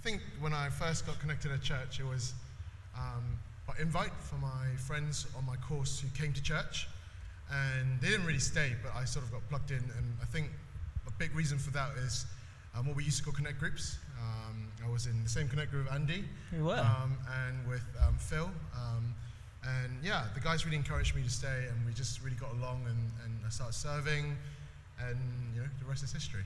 think when I first got connected at church, it was by invite from my friends on my course who came to church, and they didn't really stay, but I sort of got plugged in, and I think a big reason for that is what we used to call connect groups. I was in the same connect group with Andy. You were? And with Phil. And yeah, the guys really encouraged me to stay, and we just really got along, and I started serving, and the rest is history.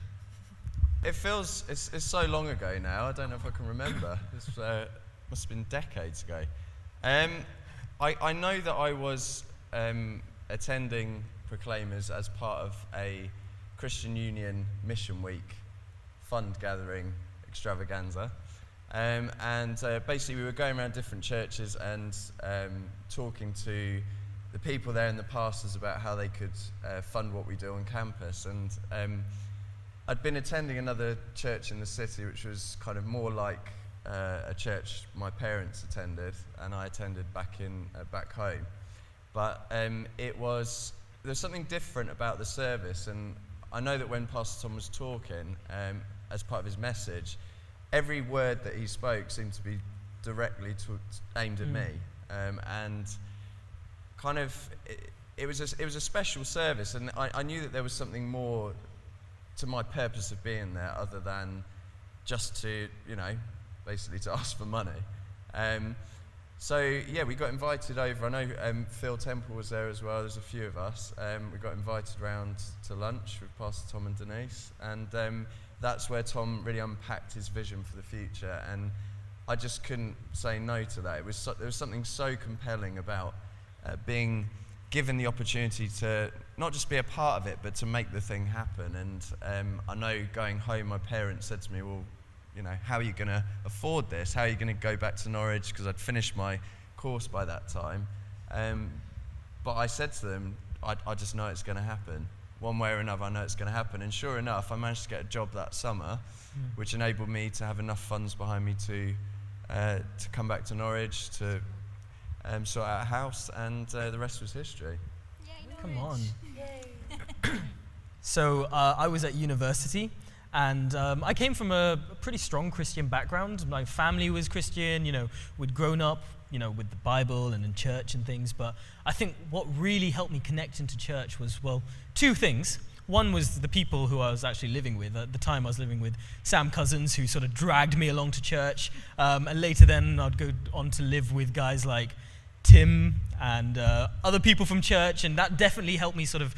It feels, it's so long ago now, I don't know if I can remember. This must have been decades ago. I know that I was attending Proclaimers as part of a Christian Union Mission Week fund gathering extravaganza. And basically we were going around different churches and talking to the people there and the pastors about how they could fund what we do on campus. And I'd been attending another church in the city, which was kind of more like a church my parents attended, and I attended back home. But there's something different about the service, and I know that when Pastor Tom was talking, as part of his message, every word that he spoke seemed to be directly aimed at me, and kind of it was a special service, and I knew that there was something more to my purpose of being there other than just to, basically to ask for money. So yeah, we got invited over. I know Phil Temple was there as well. There's a few of us. We got invited round to lunch with Pastor Tom and Denise, and that's where Tom really unpacked his vision for the future, and I just couldn't say no to that. There was something so compelling about being given the opportunity to not just be a part of it, but to make the thing happen. And I know going home, my parents said to me, well, how are you going to afford this? How are you going to go back to Norwich? Because I'd finished my course by that time. But I said to them, I just know it's going to happen. One way or another, I know it's going to happen. And sure enough, I managed to get a job that summer, which enabled me to have enough funds behind me to come back to Norwich, to sort out a house, and the rest was history. Yay, Come on. Yay. So I was at university, and I came from a pretty strong Christian background. My family was Christian, we'd grown up, with the Bible and in church and things. But I think what really helped me connect into church was, two things. One was the people who I was actually living with. At the time, I was living with Sam Cousins, who sort of dragged me along to church. And later then, I'd go on to live with guys like Tim and other people from church. And that definitely helped me sort of,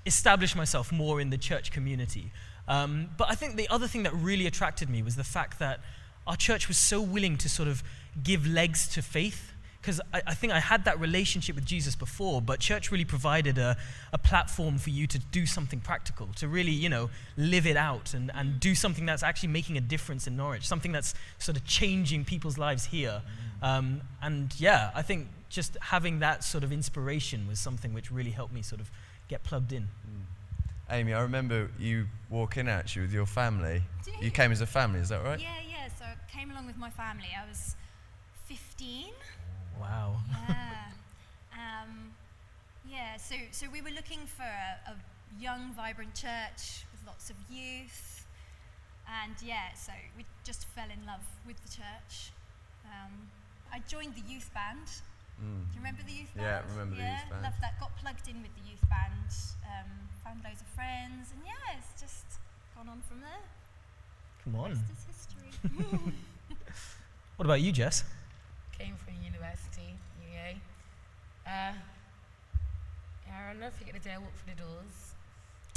establish myself more in the church community. But I think the other thing that really attracted me was the fact that our church was so willing to sort of give legs to faith. Because I think I had that relationship with Jesus before, but church really provided a platform for you to do something practical, to really, live it out and do something that's actually making a difference in Norwich, something that's sort of changing people's lives here. And yeah, I think just having that sort of inspiration was something which really helped me sort of get plugged in. Amy, I remember you walking actually with your family. You came as a family, is that right? Yeah. So I came along with my family. I was 15. Wow. Yeah. So we were looking for a young, vibrant church with lots of youth, and so we just fell in love with the church. I joined the youth band. Do you remember the youth band? Yeah, I remember the youth band. Loved that. Got plugged in with the youth band. Found loads of friends, and it's just gone on from there. Come on. The rest is history. What about you, Jess? Came from university, UA. I'll never forget the day I walked through the doors.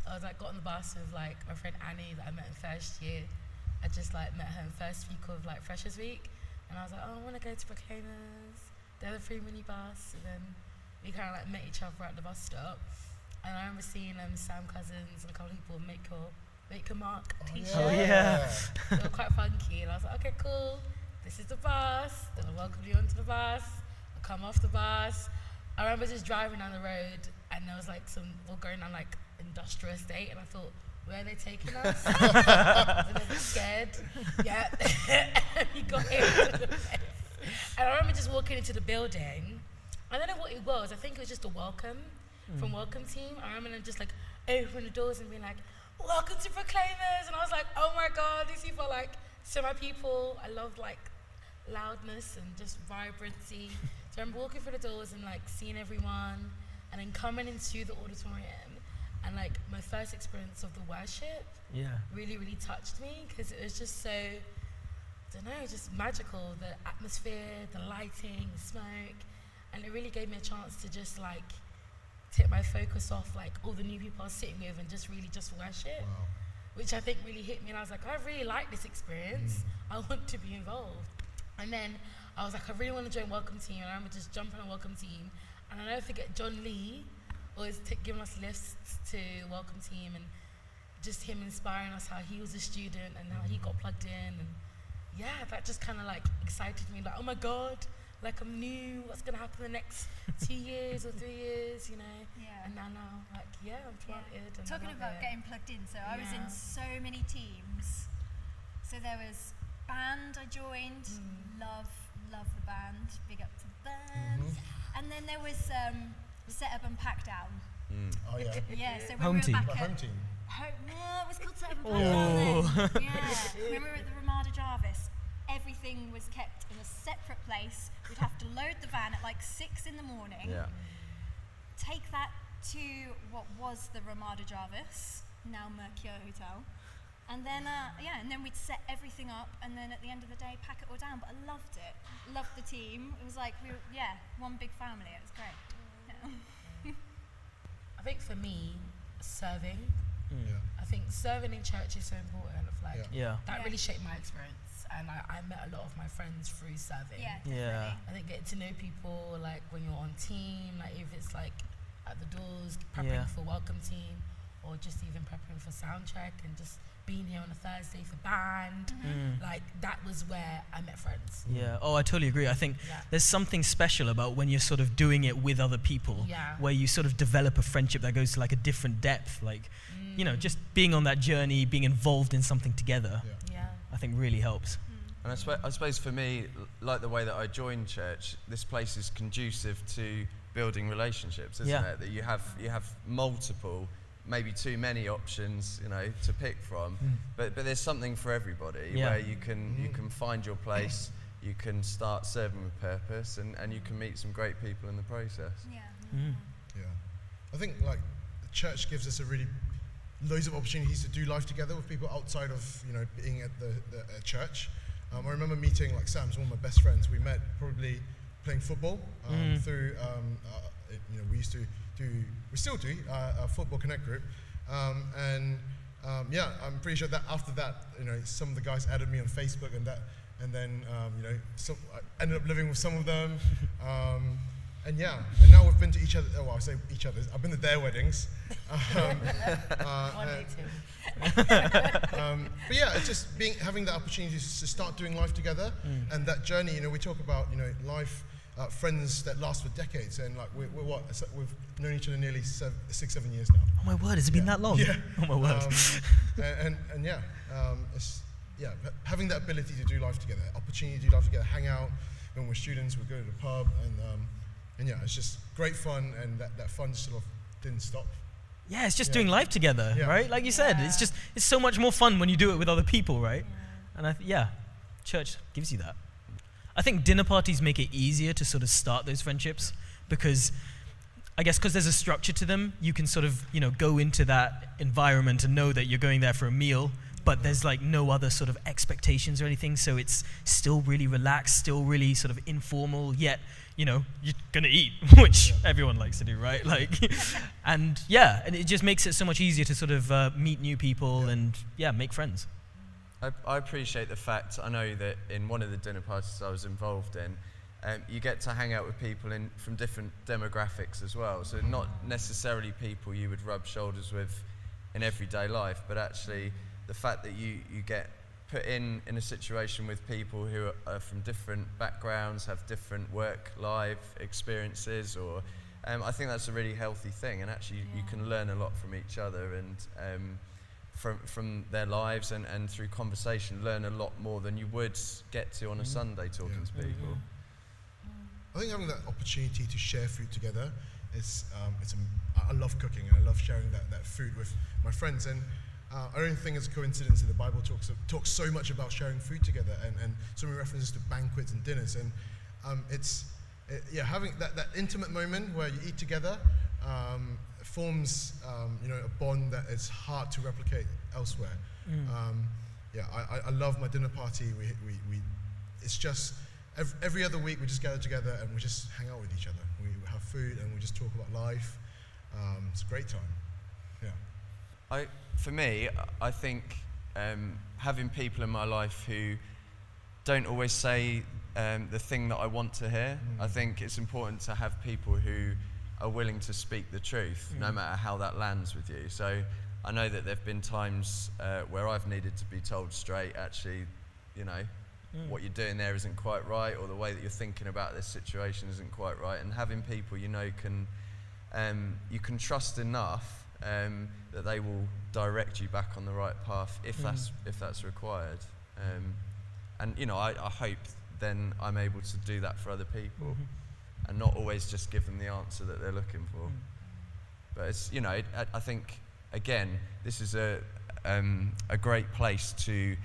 I was got on the bus with my friend Annie that I met in first year. I just met her in first week of Freshers Week, and I was I want to go to Proclaimers. They're the free minibus, and then we kind of met each other at the bus stop. And I remember seeing Sam Cousins and a couple of people make your mark t-shirt. Oh yeah. They were quite funky, and I was okay, cool. This is the bus. Then I welcome you onto the bus. I come off the bus. I remember just driving down the road, and there was we're going down industrial estate, and I thought, where are they taking us? I was a bit scared. Yeah. We got in. And I remember just walking into the building. I don't know what it was. I think it was just a welcome from welcome team. I remember them just opening the doors and being welcome to Proclaimers. And I was oh my God, these people are So my people, I love like loudness and just vibrancy. So I'm walking through the doors and like seeing everyone, and then coming into the auditorium, and like my first experience of the worship really, really touched me, because it was just so, I don't know, just magical. The atmosphere, the lighting, the smoke, and it really gave me a chance to just like take my focus off like all the new people I was sitting with and just really just worship, which I think really hit me. And I was like, I really like this experience. I want to be involved. And then I was like, I really want to join Welcome Team. And I remember just jumping on Welcome Team. And I'll never forget John Lee always giving us lifts to Welcome Team, and just him inspiring us how he was a student and how he got plugged in. And yeah, that just kind of like excited me. Like, oh my God, like I'm new. What's going to happen the next 2 years or 3 years, you know? Yeah. And now, like, yeah, I'm planted. And Talking I love about it. getting plugged in, so I was in so many teams. So there was band I joined, love the band, big up to the band. And then there was set up and pack down. Oh yeah. Yeah, so when Home we were team. back But at home team. no, it was called set up and pack down then. Yeah, when we were at the Ramada Jarvis, everything was kept in a separate place. We'd have to load the van at like 6 in the morning. Yeah. Take that to what was the Ramada Jarvis, now Mercure Hotel, and then and then we'd set everything up, and then at the end of the day pack it all down. But I loved it, loved the team. It was like we were one big family. It was great. Yeah. I think for me, serving. Yeah. I think serving in church is so important. Of like that Yeah. really shaped my experience, and I met a lot of my friends through serving. Yeah, definitely. Yeah. I think getting to know people, like when you're on team, like if it's like at the doors prepping for Welcome Team, or just even prepping for sound check, and just being here on a Thursday for band, like that was where I met friends. Yeah. Oh, I totally agree. I think there's something special about when you're sort of doing it with other people, where you sort of develop a friendship that goes to like a different depth. Like, you know, just being on that journey, being involved in something together, I think really helps. And I suppose for me, like the way that I joined church, this place is conducive to building relationships, isn't it? That you have multiple, maybe too many options, you know, to pick from. But there's something for everybody where you can find your place, you can start serving with purpose, and you can meet some great people in the process. Yeah. I think like the church gives us loads of opportunities to do life together with people outside of, you know, being at the church. I remember meeting, like Sam's one of my best friends. We met probably playing football through, you know, we still do a Football Connect group. I'm pretty sure that after that, you know, some of the guys added me on Facebook and then, you know, I ended up living with some of them. And now we've been to each other. Oh, well, I say each other's. I've been to their weddings. One day too. But yeah, it's just having the opportunity to start doing life together, and that journey. You know, we talk about, you know, life, friends that last for decades, and like we're what? We've known each other nearly 6-7 years now. Oh my word, has it been that long? Yeah. Oh my word. Having that ability to do life together, opportunity to do life together, hang out. When we're students, we go to the pub, and it's just great fun, and that fun sort of didn't stop. Yeah, it's just doing life together, right? Like you said, it's so much more fun when you do it with other people, right? And church gives you that. I think dinner parties make it easier to sort of start those friendships, because I guess because there's a structure to them, you can sort of, you know, go into that environment and know that you're going there for a meal, but there's like no other sort of expectations or anything, so it's still really relaxed, still really sort of informal, yet, you know, you're gonna eat, which everyone likes to do, right? Like, and it just makes it so much easier to sort of meet new people and make friends. I appreciate the fact, I know that in one of the dinner parties I was involved in, you get to hang out with people from different demographics as well. So not necessarily people you would rub shoulders with in everyday life, but actually the fact that you get put in a situation with people who are from different backgrounds, have different work-life experiences, or I think that's a really healthy thing, and actually you can learn a lot from each other, and from their lives, and through conversation learn a lot more than you would get to on a Sunday talking to people. I think having that opportunity to share food together is, I love cooking, and I love sharing that food with my friends, and I don't think it's a coincidence that the Bible talks so much about sharing food together and so many references to banquets and dinners. And having that intimate moment where you eat together forms a bond that is hard to replicate elsewhere. I love my dinner party. We it's just every other week we just gather together and we just hang out with each other. We have food and we just talk about life. It's a great time. Yeah. For me, I think having people in my life who don't always say the thing that I want to hear. I think it's important to have people who are willing to speak the truth, no matter how that lands with you. So I know that there have been times where I've needed to be told straight, actually, what you're doing there isn't quite right, or the way that you're thinking about this situation isn't quite right. And having people you can trust enough that they will direct you back on the right path if that's required. I hope then I'm able to do that for other people, and not always just give them the answer that they're looking for. But it's I think again this is a great place to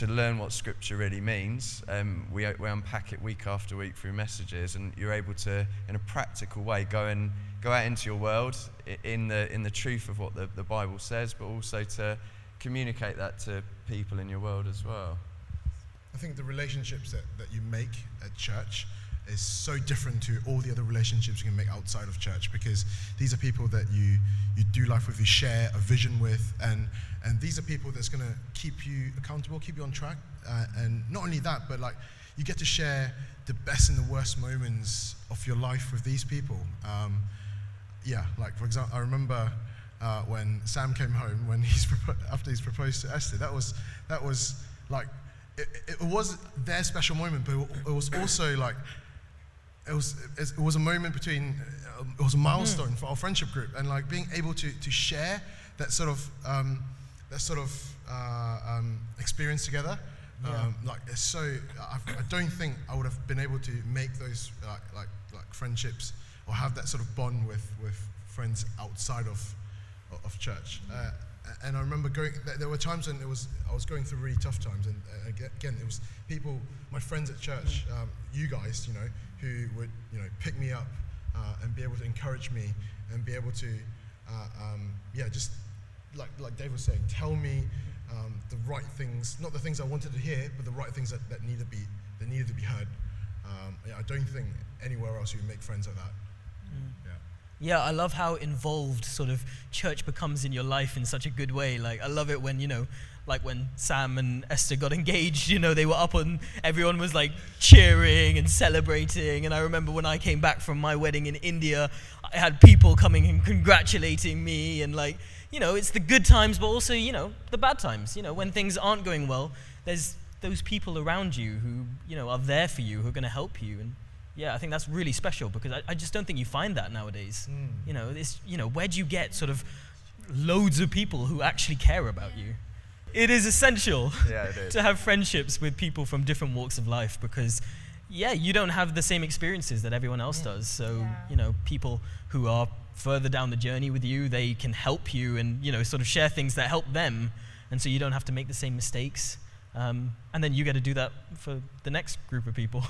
learn what Scripture really means. We unpack it week after week through messages, and you're able to, in a practical way, go out into your world in the truth of what the Bible says, but also to communicate that to people in your world as well. I think the relationships that you make at church is so different to all the other relationships you can make outside of church, because these are people that you do life with, you share a vision with, and these are people that's going to keep you accountable, keep you on track, and not only that, but like you get to share the best and the worst moments of your life with these people. Like for example, I remember when Sam came home after he's proposed to Esther. That was like it was their special moment, but it was also like it was a moment between it was a milestone for our friendship group, and like being able to share that sort of experience together. Like it's so I don't think I would have been able to make those like friendships or have that sort of bond with friends outside of church. And I remember there were times when I was going through really tough times, and again it was people, my friends at church, you guys, who would pick me up and be able to encourage me and be able to just like Dave was saying, tell me the right things, not the things I wanted to hear, but the right things that needed to be heard. I don't think anywhere else you would make friends like that. Yeah, I love how involved sort of church becomes in your life in such a good way. Like, I love it when, like when Sam and Esther got engaged, they were up and everyone was like cheering and celebrating. And I remember when I came back from my wedding in India, I had people coming and congratulating me, and like, it's the good times, but also, the bad times. When things aren't going well, there's those people around you who, are there for you, who are going to help you. And yeah, I think that's really special, because I just don't think you find that nowadays. It's, where do you get sort of loads of people who actually care about you? It is essential to have friendships with people from different walks of life, because you don't have the same experiences that everyone else does. So, people who are further down the journey with you, they can help you and, sort of share things that help them. And so you don't have to make the same mistakes. And then you get to do that for the next group of people.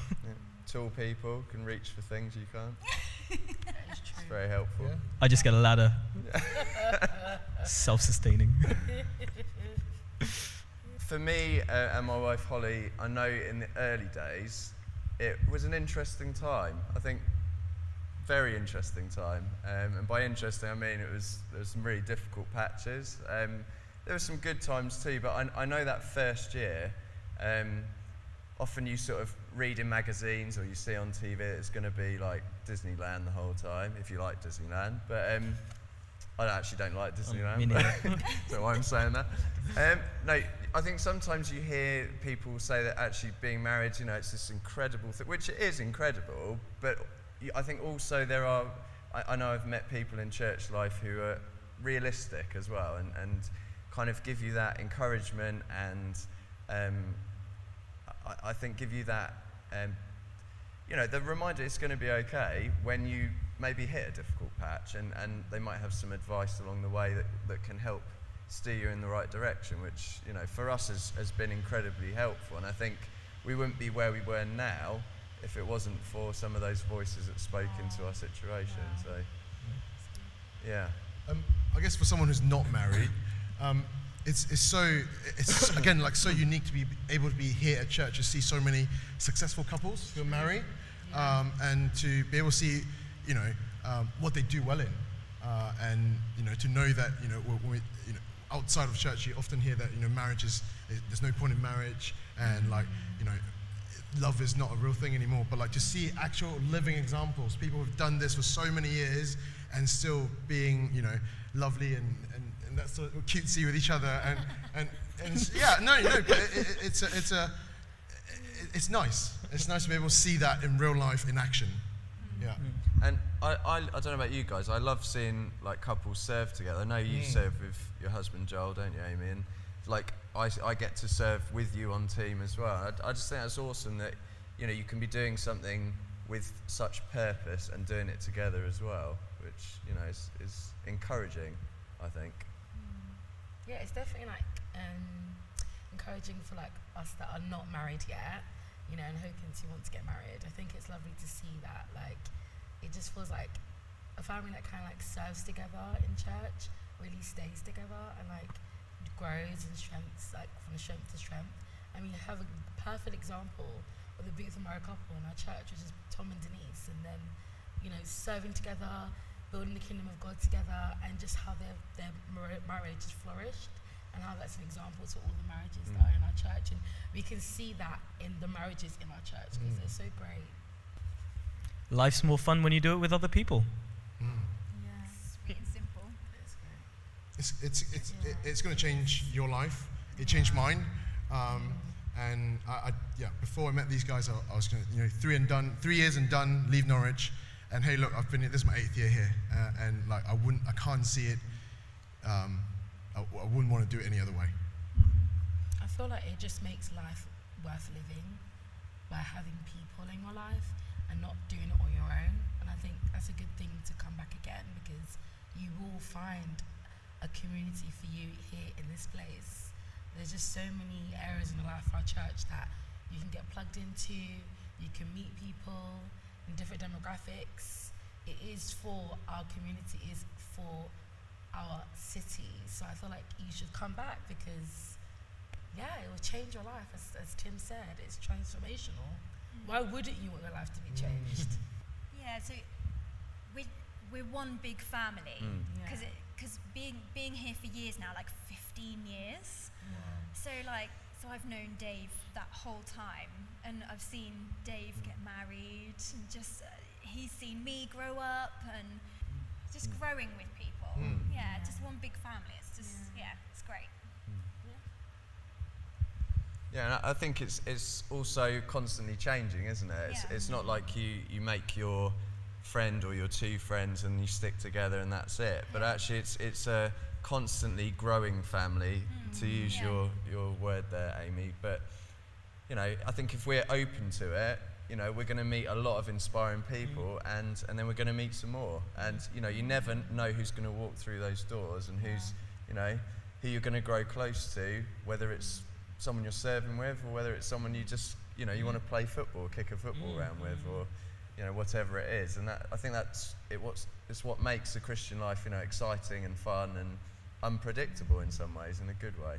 Tall people can reach for things you can't. It's very helpful. Yeah. I just get a ladder. Self-sustaining. For me and my wife Holly, I know in the early days, it was an interesting time. I think very interesting time. And by interesting, I mean there was some really difficult patches. There were some good times too, but I know that first year, often you sort of read in magazines or you see on TV it's going to be like Disneyland the whole time, if you like Disneyland. But I actually don't like Disneyland. That's why I'm saying that. No, I think sometimes you hear people say that actually being married, it's this incredible thing, which it is incredible, but I think also there are, I know I've met people in church life who are realistic as well, and kind of give you that encouragement, and I think give you that, the reminder it's going to be okay when you maybe hit a difficult patch, and they might have some advice along the way that can help steer you in the right direction, which, you know, for us has been incredibly helpful. And I think we wouldn't be where we were now if it wasn't for some of those voices that spoke into our situation. So, yeah. I guess for someone who's not married, it's again like so unique to be able to be here at church to see so many successful couples who are married, and to be able to see, you know, what they do well in, and you know, to know that, you know, when we, you know, outside of church you often hear that, you know, marriage there's no point in marriage, and like, you know, love is not a real thing anymore. But like to see actual living examples, people who've done this for so many years and still being, you know, lovely and that sort of cutesy with each other, and yeah, but it's nice. It's nice to be able to see that in real life in action. Yeah. And I don't know about you guys, I love seeing like couples serve together. I know you serve with your husband Joel, don't you, Amy? And like I get to serve with you on team as well. I just think that's awesome that, you know, you can be doing something with such purpose and doing it together as well, which, you know, is encouraging, I think. Yeah, it's definitely like encouraging for like us that are not married yet, you know, and hoping to want to get married. I think it's lovely to see that, like, it just feels like a family that kind of like serves together in church, really stays together and like grows and strengths, like from strength to strength. I mean, you have a perfect example of the beautiful married couple in our church, which is Tom and Denise, and then, you know, serving together, building the kingdom of God together, and just how their marriage has flourished, and how that's an example to all the marriages that are in our church. And we can see that in the marriages in our church because they're so great. Life's more fun when you do it with other people. Yeah, sweet and simple. It's great. It's going to change your life. It changed mine. And before I met these guys, I was going to, you know, 3 years and done, leave Norwich. And hey, look, I've been here, this is my 8th year here, and like I can't see it. I wouldn't want to do it any other way. I feel like it just makes life worth living by having people in your life and not doing it on your own. And I think that's a good thing to come back again, because you will find a community for you here in this place. There's just so many areas in the life of our church that you can get plugged into, you can meet people in different demographics. It is for our community, it is for our city. So I feel like you should come back, because it will change your life. As Tim said, it's transformational. Why wouldn't you want your life to be changed? Yeah, so we're one big family, because being here for years now, like 15 years. So I've known Dave that whole time, and I've seen Dave get married, and just he's seen me grow up, and just growing with people. Just one big family. It's just it's great. Yeah, and I think it's also constantly changing, isn't it? It's not like you make your friend or your two friends and you stick together and that's it. But actually, it's a constantly growing family, to use your word there, Amy. But, you know, I think if we're open to it, you know, we're going to meet a lot of inspiring people, and then we're going to meet some more. And, you know, you never know who's going to walk through those doors, and who's, you know, who you're going to grow close to, whether it's someone you're serving with, or whether it's someone you just, you know, you want to play football, kick a football around with, or, you know, whatever it is. And I think it's what makes the Christian life, you know, exciting and fun and unpredictable in some ways, in a good way.